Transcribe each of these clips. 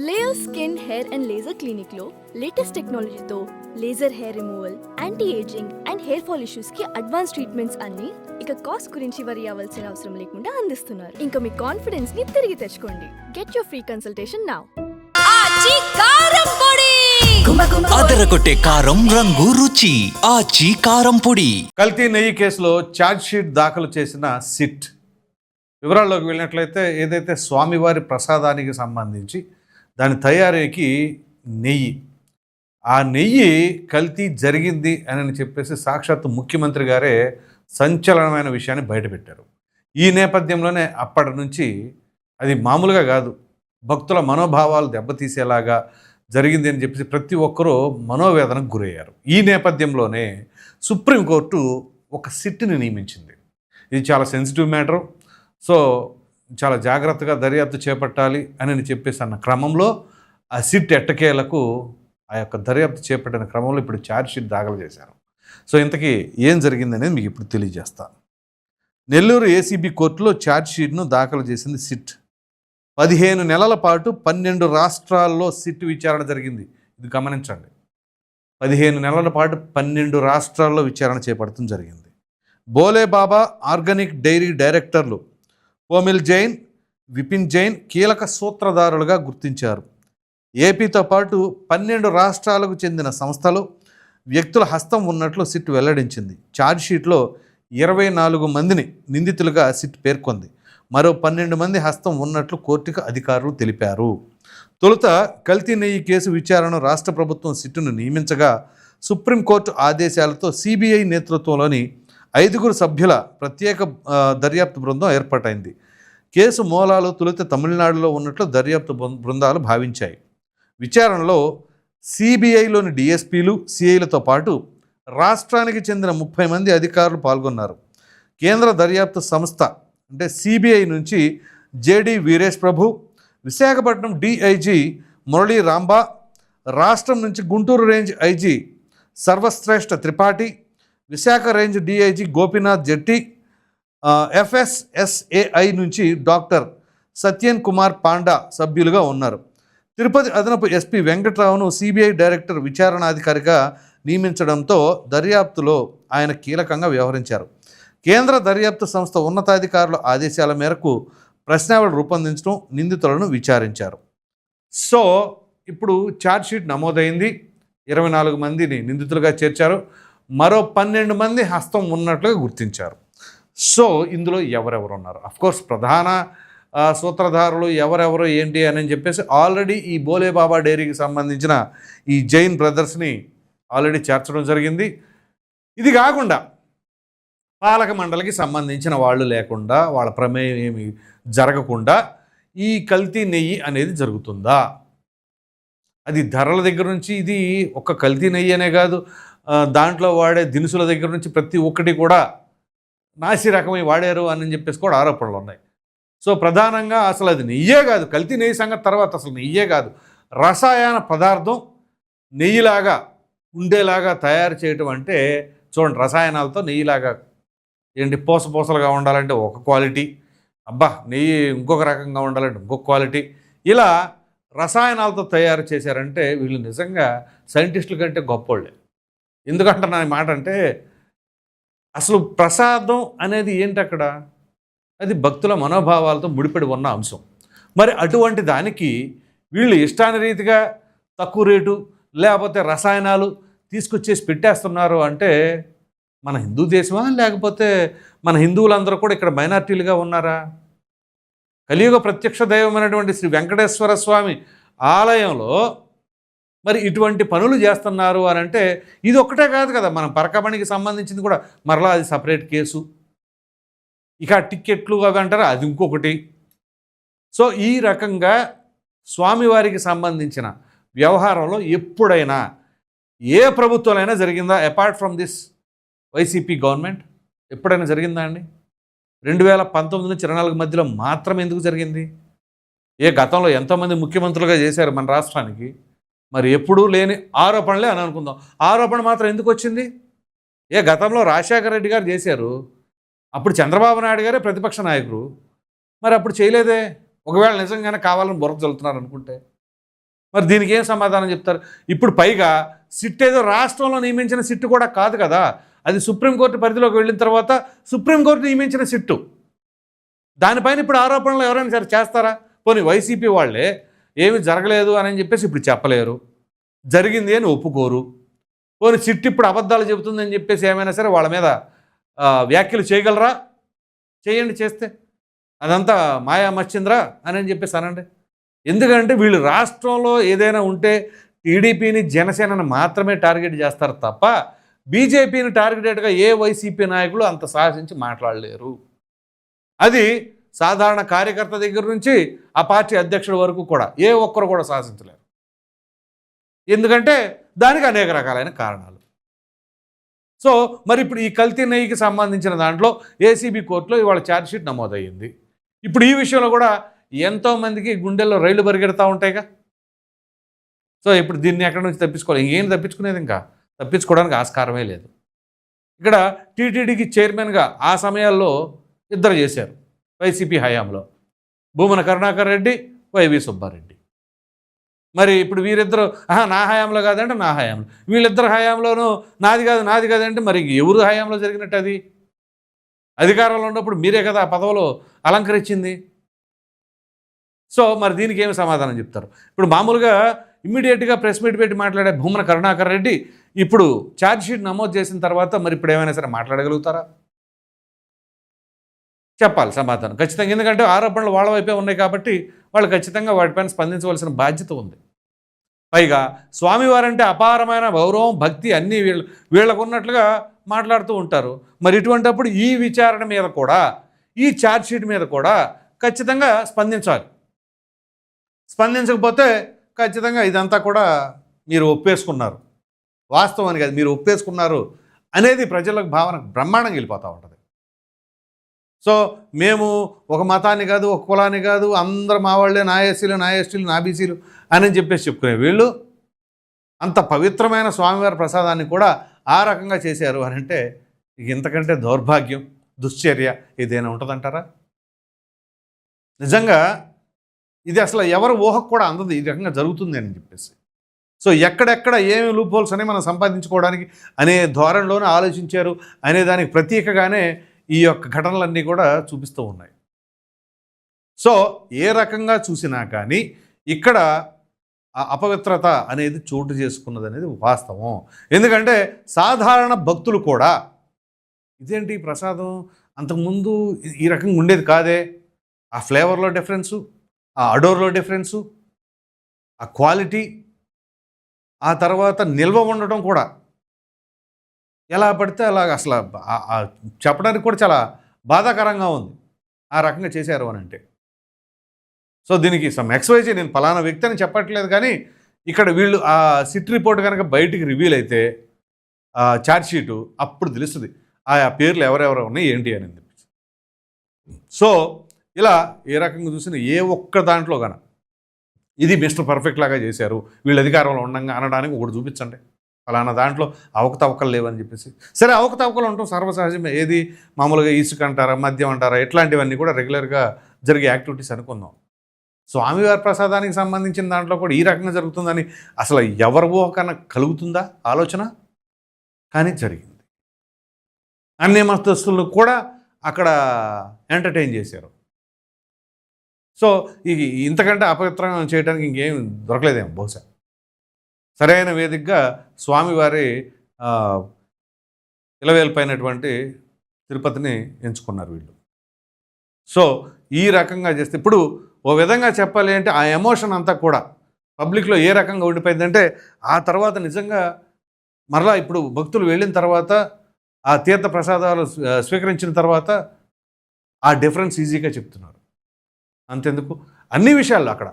Layer skin hair and laser clinic లో latest టెక్నాలజీతో laser hair removal, anti ageing and hair fall issues కి advance treatments అన్ని ఇక cost గురించి వరి అవ్వాల్సిన అవసరం లేకుండా అందిస్తున్నారు. ఇంకా మీ కాన్ఫిడెన్స్ ని తిరిగి తెచ్చుకోండి. Get your free consultation now. అదరగొట్టే కారం రంగు రుచి ఆచి కారం పొడి. కల్తీ నెయ్యి కేసులో ఛార్జ్ షీట్ దాఖలు చేసిన సిట్ వివరాల్లోకి వెళ్ళినట్లయితే ఏదైతే స్వామివారి ప్రసాదానికి సంబంధించి దాని తయారీకి నెయ్యి, ఆ నెయ్యి కల్తీ జరిగింది అని చెప్పేసి సాక్షాత్తు ముఖ్యమంత్రి గారే సంచలనమైన విషయాన్ని బయటపెట్టారు. ఈ నేపథ్యంలోనే అప్పటి నుంచి అది మామూలుగా కాదు, భక్తుల మనోభావాలు దెబ్బతీసేలాగా జరిగింది అని చెప్పేసి ప్రతి ఒక్కరూ మనోవేదనకు గురయ్యారు. ఈ నేపథ్యంలోనే సుప్రీంకోర్టు ఒక సిట్ని నియమించింది. ఇది చాలా సెన్సిటివ్ మ్యాటర్, సో చాలా జాగ్రత్తగా దర్యాప్తు చేపట్టాలి అని చెప్పేసి అన్న క్రమంలో ఆ సిట్ ఎట్టకేలకు ఆ యొక్క దర్యాప్తు చేపట్టిన క్రమంలో ఇప్పుడు ఛార్జ్ షీట్ దాఖలు చేశారు. సో ఇంతకీ ఏం జరిగిందనేది మీకు ఇప్పుడు తెలియజేస్తాను. నెల్లూరు ఏసీబీ కోర్టులో ఛార్జ్ షీట్ను దాఖలు చేసింది సిట్. 15 నెలల పాటు 12 రాష్ట్రాల్లో సిట్ విచారణ జరిగింది. ఇది గమనించండి, 15 నెలల పాటు 12 రాష్ట్రాల్లో విచారణ చేపట్టడం జరిగింది. బోలేబాబా ఆర్గానిక్ డైరీ డైరెక్టర్లు కోమిల్ జైన్, విపిన్ జైన్ కీలక సూత్రధారులుగా గుర్తించారు. ఏపీతో పాటు 12 రాష్ట్రాలకు చెందిన సంస్థలు, వ్యక్తుల హస్తం ఉన్నట్లు సిట్ వెల్లడించింది. ఛార్జ్షీట్లో 24 మందిని నిందితులుగా సిట్ పేర్కొంది. మరో 12 మంది హస్తం ఉన్నట్లు కోర్టుకు అధికారులు తెలిపారు. తొలుత కల్తీ నెయ్యి కేసు విచారణను రాష్ట్ర ప్రభుత్వం సిట్టును నియమించగా సుప్రీంకోర్టు ఆదేశాలతో సిబిఐ నేతృత్వంలోని 5 సభ్యుల ప్రత్యేక దర్యాప్తు బృందం ఏర్పాటైంది. కేసు మూలాలు తొలుత తమిళనాడులో ఉన్నట్లు దర్యాప్తు బృందాలు భావించాయి. విచారణలో సిబిఐలోని డిఎస్పీలు, సిఐలతో పాటు రాష్ట్రానికి చెందిన 30 మంది అధికారులు పాల్గొన్నారు. కేంద్ర దర్యాప్తు సంస్థ అంటే సిబిఐ నుంచి జేడి వీరేష్ ప్రభు, విశాఖపట్నం డిఐజీ మురళీ రాంబా, రాష్ట్రం నుంచి Guntur range IG Sarvashreshtha Tripathi, Visakha range DIG Gopinath Jetti, FSSAI నుంచి డాక్టర్ సత్యన్ కుమార్ పాండా సభ్యులుగా ఉన్నారు. తిరుపతి అదనపు ఎస్పీ వెంకట్రావును సిబిఐ డైరెక్టర్ విచారణాధికారిగా నియమించడంతో దర్యాప్తులో ఆయన కీలకంగా వ్యవహరించారు. కేంద్ర దర్యాప్తు సంస్థ ఉన్నతాధికారుల ఆదేశాల మేరకు ప్రశ్నావళి రూపొందించడం, నిందితులను విచారించారు. సో ఇప్పుడు ఛార్జ్షీట్ నమోదైంది. 24 మందిని నిందితులుగా చేర్చారు. మరో 12 మంది హస్తం ఉన్నట్లుగా గుర్తించారు. సో ఇందులో ఎవరెవరు ఉన్నారు? అఫ్కోర్స్ ప్రధాన సూత్రధారులు ఎవరెవరు ఏంటి అని చెప్పేసి ఆల్రెడీ ఈ బోలేబాబా డైరీకి సంబంధించిన ఈ జైన్ బ్రదర్స్ని ఆల్రెడీ చేర్చడం జరిగింది. ఇది కాకుండా పాలక మండలికి సంబంధించిన వాళ్ళు లేకుండా, వాళ్ళ ప్రమేయం ఏమి జరగకుండా ఈ కల్తీ నెయ్యి అనేది జరుగుతుందా? అది ధరల దగ్గర నుంచి, ఇది ఒక కల్తీ నెయ్యి అనే కాదు, దాంట్లో వాడే దినుసుల దగ్గర నుంచి ప్రతి ఒక్కటి కూడా నాసి రకమై వాడారు అని చెప్పేసి కూడా ఆరోపణలు ఉన్నాయి. సో ప్రధానంగా అసలు అది నెయ్యే కాదు, కల్తీ నెయ్యి సంగతి తర్వాత, అసలు నెయ్యే కాదు, రసాయన పదార్థం నెయ్యిలాగా ఉండేలాగా తయారు చేయటం అంటే చూడండి, రసాయనాలతో నెయ్యిలాగా ఏంటి పూసలుగా ఉండాలంటే ఒక క్వాలిటీ, అబ్బా నెయ్యి ఇంకొక రకంగా ఉండాలంటే ఇంకొక క్వాలిటీ, ఇలా రసాయనాలతో తయారు చేశారంటే వీళ్ళు నిజంగా సైంటిస్టుల కంటే గొప్పోళ్ళే. ఎందుకంటే నా మాట అంటే అసలు ప్రసాదం అనేది ఏంటి అక్కడ? అది భక్తుల మనోభావాలతో ముడిపడి ఉన్న అంశం. మరి అటువంటి దానికి వీళ్ళు ఇష్టానురీతిగా తక్కువ రేటు లేకపోతే రసాయనాలు తీసుకొచ్చేసి పెట్టేస్తున్నారు అంటే మన హిందూ దేశమా, లేకపోతే మన హిందువులందరూ కూడా ఇక్కడ మైనార్టీలుగా ఉన్నారా? కలియుగ ప్రత్యక్ష దైవమైనటువంటి శ్రీ వెంకటేశ్వర స్వామి ఆలయంలో మరి ఇటువంటి పనులు చేస్తున్నారు అని అంటే ఇది ఒక్కటే కాదు కదా, మనం పరకమణికి సంబంధించింది కూడా మరలా అది సపరేట్ కేసు. ఇక టిక్కెట్లు అవి అంటారా, అది ఇంకొకటి. సో ఈ రకంగా స్వామివారికి సంబంధించిన వ్యవహారంలో ఎప్పుడైనా ఏ ప్రభుత్వాలైనా జరిగిందా? Apart from this YCP government ఎప్పుడైనా జరిగిందా అండి? 2019 నుంచి 24 మధ్యలో మాత్రం ఎందుకు జరిగింది? ఏ గతంలో ఎంతోమంది ముఖ్యమంత్రులుగా చేశారు మన రాష్ట్రానికి, మరి ఎప్పుడూ లేని ఆరోపణలే అని అనుకుందాం. ఆరోపణ మాత్రం ఎందుకు వచ్చింది? ఏ గతంలో రాజశేఖర రెడ్డి గారు చేశారు, అప్పుడు చంద్రబాబు నాయుడు గారే ప్రతిపక్ష నాయకుడు, మరి అప్పుడు చేయలేదే? ఒకవేళ నిజంగానే కావాలని బుర్ర చల్లుతున్నారు అనుకుంటే మరి దీనికి ఏం సమాధానం చెప్తారు? ఇప్పుడు పైగా సిట్ ఏదో రాష్ట్రంలో నియమించిన సిట్టు కూడా కాదు కదా, అది సుప్రీంకోర్టు పరిధిలోకి వెళ్ళిన తర్వాత సుప్రీంకోర్టు నియమించిన సిట్టు. దానిపైన ఇప్పుడు ఆరోపణలు ఎవరైనా సరే చేస్తారా? పోనీ వైసీపీ వాళ్ళే ఏమి జరగలేదు అని చెప్పేసి ఇప్పుడు చెప్పలేరు, జరిగింది అని ఒప్పుకోరు. పోనీ సిట్ ఇప్పుడు అబద్ధాలు చెబుతుందని చెప్పేసి ఏమైనా సరే వాళ్ళ మీద వ్యాఖ్యలు చేయగలరా? చేయండి, చేస్తే అదంతా మాయా మచ్చింద్రా అని చెప్పేసి అనండి. ఎందుకంటే వీళ్ళు రాష్ట్రంలో ఏదైనా ఉంటే టీడీపీని జనసేనని మాత్రమే టార్గెట్ చేస్తారు తప్ప బీజేపీని టార్గెటెడ్గా ఏ వైసీపీ నాయకులు అంత సాహసించి మాట్లాడలేరు. అది సాధారణ కార్యకర్త దగ్గర నుంచి ఆ పార్టీ అధ్యక్షుడి వరకు కూడా ఏ ఒక్కరు కూడా సాహసించలేరు. ఎందుకంటే దానికి అనేక రకాలైన కారణాలు. సో మరి ఇప్పుడు ఈ కల్తీ నెయ్యికి సంబంధించిన దాంట్లో ఏసీబీ కోర్టులో ఇవాళ ఛార్జ్షీట్ నమోదయ్యింది. ఇప్పుడు ఈ విషయంలో కూడా ఎంతోమందికి గుండెల్లో రైళ్లు పరిగెడతా ఉంటాయిగా. సో ఇప్పుడు దీన్ని ఎక్కడి నుంచి తప్పించుకోవాలి? ఇంకేం తప్పించుకునేది, ఇంకా తప్పించుకోవడానికి ఆస్కారమే లేదు. ఇక్కడ టీటీడీకి చైర్మన్గా ఆ సమయాల్లో ఇద్దరు చేశారు వైసీపీ హయాంలో, భూమన కరుణాకర్ రెడ్డి, వైవి సుబ్బారెడ్డి. మరి ఇప్పుడు వీరిద్దరు నా హయాంలో కాదంటే నా హయాంలో, వీళ్ళిద్దరు హయాంలోనూ నాది కాదు అంటే మరి ఎవరు హయాంలో జరిగినట్టు? అది అధికారంలో ఉన్నప్పుడు మీరే కదా ఆ పదవులో అలంకరించింది. సో మరి దీనికి ఏమి సమాధానం చెప్తారు? ఇప్పుడు మామూలుగా ఇమ్మీడియట్గా ప్రెస్ మీట్ పెట్టి మాట్లాడే భూమన కరుణాకర్ రెడ్డి ఇప్పుడు ఛార్జ్షీట్ నమోదు చేసిన తర్వాత మరి ఇప్పుడు ఏమైనా సరే మాట్లాడగలుగుతారా? చెప్పాలి సమాధానం ఖచ్చితంగా. ఎందుకంటే ఆరోపణలు వాళ్ళ వైపే ఉన్నాయి కాబట్టి వాళ్ళు ఖచ్చితంగా వాటిపైన స్పందించవలసిన బాధ్యత ఉంది. పైగా స్వామివారంటే అపారమైన గౌరవం, భక్తి అన్నీ వీళ్ళకు ఉన్నట్లుగా మాట్లాడుతూ ఉంటారు. మరి ఇటువంటిప్పుడు ఈ విచారణ మీద కూడా, ఈ ఛార్జ్షీట్ మీద కూడా ఖచ్చితంగా స్పందించాలి. స్పందించకపోతే ఖచ్చితంగా ఇదంతా కూడా మీరు ఒప్పేసుకున్నారు, వాస్తవానికి అది మీరు ఒప్పేసుకున్నారు అనేది ప్రజలకు భావన బ్రహ్మాండంగా వెళ్ళిపోతూ ఉంటుంది. సో మేము ఒక మతాన్ని కాదు, ఒక కులాన్ని కాదు, అందరు మా వాళ్ళే, నా ఎస్సీలు, నా ఎస్టీలు, నా బీసీలు అని చెప్పేసి చెప్పుకునే వీళ్ళు అంత పవిత్రమైన స్వామివారి ప్రసాదాన్ని కూడా ఆ రకంగా చేశారు అని అంటే ఇంతకంటే దౌర్భాగ్యం, దుశ్చర్య ఏదైనా ఉంటుందంటారా? నిజంగా ఇది అసలు ఎవరు ఊహకు కూడా అందదు ఈ రకంగా జరుగుతుంది అని చెప్పేసి. సో ఎక్కడెక్కడ ఏమి లూప్ హోల్స్ అని మనం సంపాదించుకోవడానికి అనే ధోరణిలోనే ఆలోచించారు అనే దానికి ప్రతీకగానే ఈ యొక్క ఘటనలన్నీ కూడా చూపిస్తూ ఉన్నాయి. సో ఏ రకంగా చూసినా కానీ ఇక్కడ అపవిత్రత అనేది చోటు చేసుకున్నది అనేది వాస్తవం. ఎందుకంటే సాధారణ భక్తులు కూడా ఇదేంటి ప్రసాదం అంతకుముందు ఈ రకంగా ఉండేది కాదే, ఆ ఫ్లేవర్లో డిఫరెన్సు, ఆ అడోర్లో డిఫరెన్సు, ఆ క్వాలిటీ, ఆ తర్వాత నిల్వ ఉండటం కూడా ఎలా పడితే అలాగ అసలు చెప్పడానికి కూడా చాలా బాధాకరంగా ఉంది ఆ రకంగా చేశారు అని అంటే. సో దీనికి సమ్ ఎక్స్వైజీ, నేను ఫలానా వ్యక్తి అని చెప్పట్లేదు, కానీ ఇక్కడ వీళ్ళు ఆ సిట్ రిపోర్ట్ కనుక బయటికి రివీల్ అయితే ఛార్జ్షీటు అప్పుడు తెలుస్తుంది ఆ పేర్లు ఎవరెవరు ఉన్నాయి ఏంటి అని చెప్పేసి. సో ఇలా ఏ రకంగా చూసినా ఏ ఒక్క దాంట్లో కన ఇది మిస్టర్ పర్ఫెక్ట్ లాగా చేశారు వీళ్ళు అధికారంలో ఉండగా అనడానికి ఒకటి చూపించండి, ఫలానా దాంట్లో అవకతవకలు లేవని చెప్పేసి. సరే అవకతవకలు ఉండటం సర్వసహజమే, ఏది మామూలుగా ఇసుక అంటారా, మద్యం అంటారా, ఇట్లాంటివన్నీ కూడా రెగ్యులర్గా జరిగే యాక్టివిటీస్ అనుకుందాం. స్వామివారి ప్రసాదానికి సంబంధించిన దాంట్లో కూడా ఈ రకంగా జరుగుతుందని అసలు ఎవరి ఊహకన్నా కలుగుతుందా ఆలోచన? కానీ జరిగింది. అన్ని మతస్థులను కూడా అక్కడ ఎంటర్టైన్ చేశారు. సో ఇంతకంటే అపవిత్రంగా చేయడానికి ఇంకేం దొరకలేదేమో బహుశా. సరైన వేదికగా స్వామివారి ఇలవేల్పైనటువంటి తిరుపతిని ఎంచుకున్నారు వీళ్ళు. సో ఈ రకంగా చేస్తే ఇప్పుడు ఓ విధంగా చెప్పాలి అంటే ఆ ఎమోషన్ అంతా కూడా పబ్లిక్లో ఏ రకంగా ఉండిపోయిందంటే ఆ తర్వాత నిజంగా మరలా ఇప్పుడు భక్తులు వెళ్ళిన తర్వాత ఆ తీర్థ ప్రసాదాలు స్వీకరించిన తర్వాత ఆ డిఫరెన్స్ ఈజీగా చెప్తున్నారు. అంతెందుకు అన్ని విషయాల్లో అక్కడ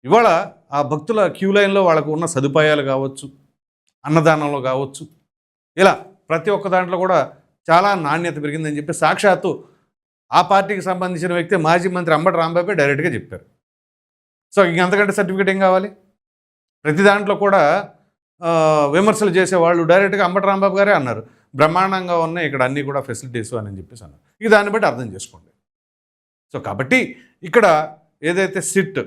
ఇవాళ ఆ భక్తుల క్యూ లైన్లో వాళ్ళకు ఉన్న సదుపాయాలు కావచ్చు, అన్నదానంలో కావచ్చు, ఇలా ప్రతి ఒక్క దాంట్లో కూడా చాలా నాణ్యత పెరిగిందని చెప్పి సాక్షాత్తు ఆ పార్టీకి సంబంధించిన వ్యక్తి మాజీ మంత్రి అంబటి రాంబాబు డైరెక్ట్గా చెప్పారు. సో ఇంకంతకంటే సర్టిఫికేట్ ఏం కావాలి? ప్రతి దాంట్లో కూడా విమర్శలు చేసేవాళ్ళు డైరెక్ట్గా అంబటి రాంబాబు గారే అన్నారు, బ్రహ్మాండంగా ఉన్నాయి ఇక్కడ అన్నీ కూడా ఫెసిలిటీస్ అని చెప్పేసి అన్నారు. ఇక దాన్ని బట్టి అర్థం చేసుకోండి. సో కాబట్టి ఇక్కడ ఏదైతే సిట్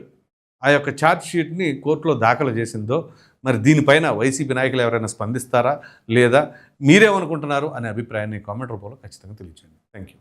ఆ యొక్క ఛార్జ్ షీట్ని కోర్టులో దాఖలు చేసిందో, మరి దీనిపైన వైసీపీ నాయకులు ఎవరైనా స్పందిస్తారా లేదా మీరేమనుకుంటున్నారు అనే అభిప్రాయాన్ని కామెంట్ రూపంలో ఖచ్చితంగా తెలియజేయండి. Thank you.